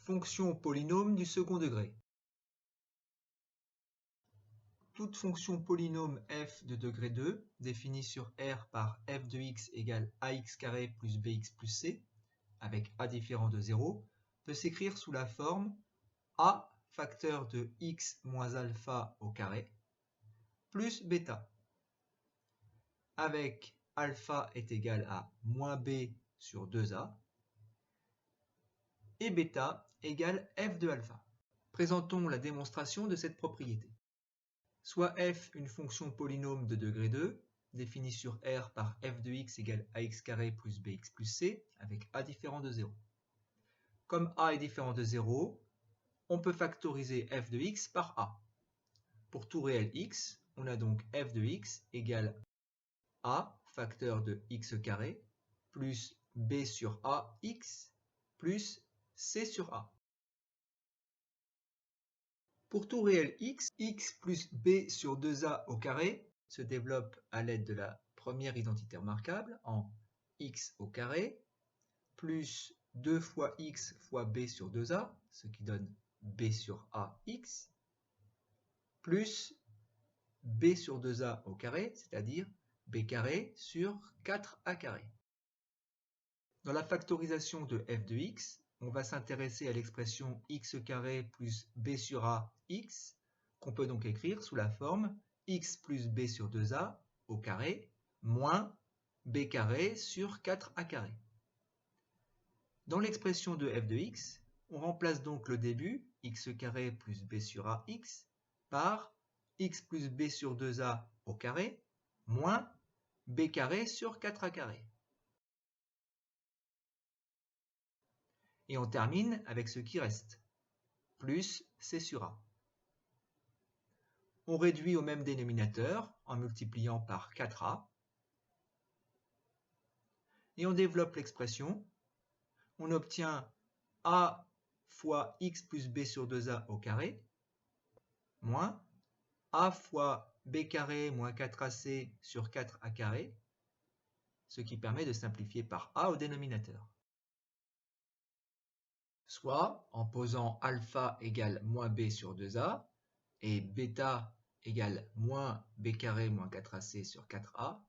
Fonction polynôme du second degré. Toute fonction polynôme f de degré 2, définie sur R par f de x égale ax carré plus bx plus c, avec a différent de 0, peut s'écrire sous la forme a facteur de x moins alpha au carré, plus bêta, avec alpha est égal à moins b sur 2a, et bêta égale f de alpha. Présentons la démonstration de cette propriété. Soit f une fonction polynôme de degré 2, définie sur R par f de x égale ax carré plus bx plus c, avec a différent de 0. Comme a est différent de 0, on peut factoriser f de x par a. Pour tout réel x, on a donc f de x égale a facteur de x carré plus b sur a x plus c sur a. Pour tout réel x, x plus b sur 2a au carré se développe à l'aide de la première identité remarquable en x au carré plus 2 fois x fois b sur 2a, ce qui donne b sur a x, plus b sur 2a au carré, c'est-à-dire b carré sur 4a carré. Dans la factorisation de f de x, on va s'intéresser à l'expression x carré plus b sur a x, qu'on peut donc écrire sous la forme x plus b sur 2a au carré moins b carré sur 4a carré. Dans l'expression de f de x, on remplace donc le début, x carré plus b sur a x, par x plus b sur 2a au carré moins b carré sur 4a carré. Et on termine avec ce qui reste, plus c sur a. On réduit au même dénominateur en multipliant par 4a. Et on développe l'expression. On obtient a fois x plus b sur 2a au carré, moins a fois b carré moins 4ac sur 4a carré, ce qui permet de simplifier par a au dénominateur. Soit en posant alpha égale moins b sur 2a et bêta égale moins b carré moins 4ac sur 4a,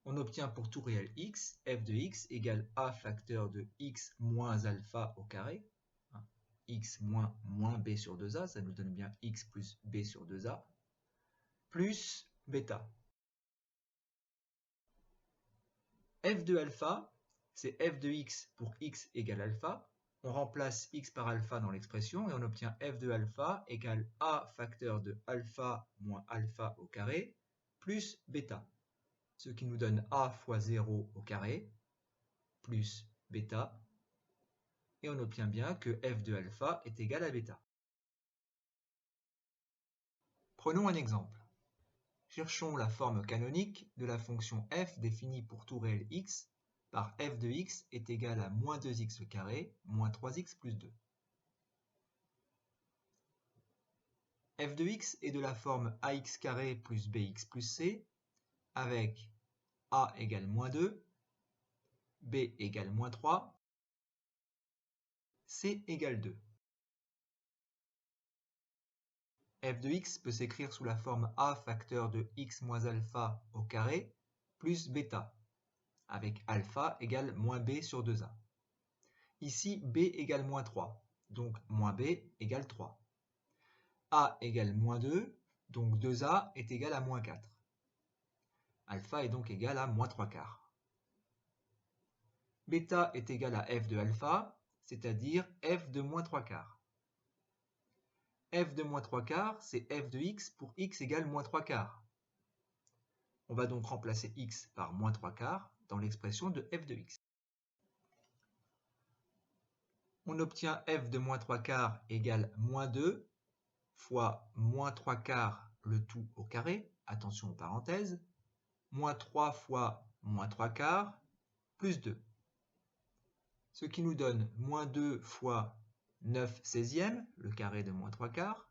on obtient pour tout réel x, f de x égale a facteur de x moins alpha au carré, x moins b sur 2a, ça nous donne bien x plus b sur 2a, plus bêta. f de alpha, c'est f de x pour x égale alpha. On remplace x par alpha dans l'expression et on obtient f de alpha égale a facteur de alpha moins alpha au carré plus bêta, ce qui nous donne a fois 0 au carré plus bêta, et on obtient bien que f de alpha est égal à bêta. Prenons un exemple. Cherchons la forme canonique de la fonction f définie pour tout réel x par f de x est égal à moins 2x carré moins 3x plus 2. f de x est de la forme ax carré plus bx plus c avec a égale moins 2, b égale moins 3, c égale 2. f de x peut s'écrire sous la forme a facteur de x moins alpha au carré plus bêta, avec alpha égale moins b sur 2a. Ici, b égale moins 3, donc moins b égale 3. a égale moins 2, donc 2a est égal à moins 4. Alpha est donc égal à moins 3 quarts. Bêta est égal à f de alpha, c'est-à-dire f de moins 3 quarts. f de moins 3 quarts, c'est f de x pour x égale moins 3 quarts. On va donc remplacer x par moins 3 quarts dans l'expression de f de x. On obtient f de moins 3 quarts égale moins 2 fois moins 3 quarts le tout au carré, attention aux parenthèses, moins 3 fois moins 3 quarts, plus 2. Ce qui nous donne moins 2 fois 9 16e, le carré de moins 3 quarts,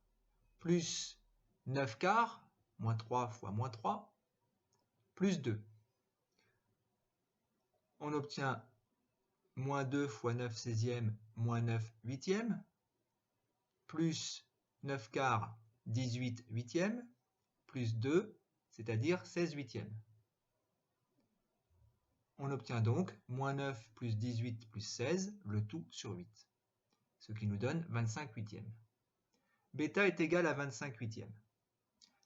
plus 9 quarts, moins 3 fois moins 3, plus 2. On obtient moins 2 fois 9 16e, moins 9 8e, plus 9 quarts, 18 huitièmes, plus 2, c'est-à-dire 16 huitièmes. On obtient donc moins 9 plus 18 plus 16, le tout sur 8, ce qui nous donne 25 huitièmes. Bêta est égal à 25 huitièmes.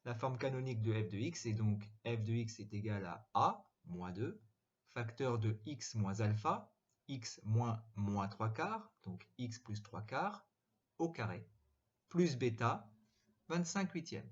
La forme canonique de f de x est donc f de x est égal à a, moins 2, facteur de x moins alpha, x moins 3 quarts, donc x plus 3 quarts, au carré, plus bêta, 25 huitièmes.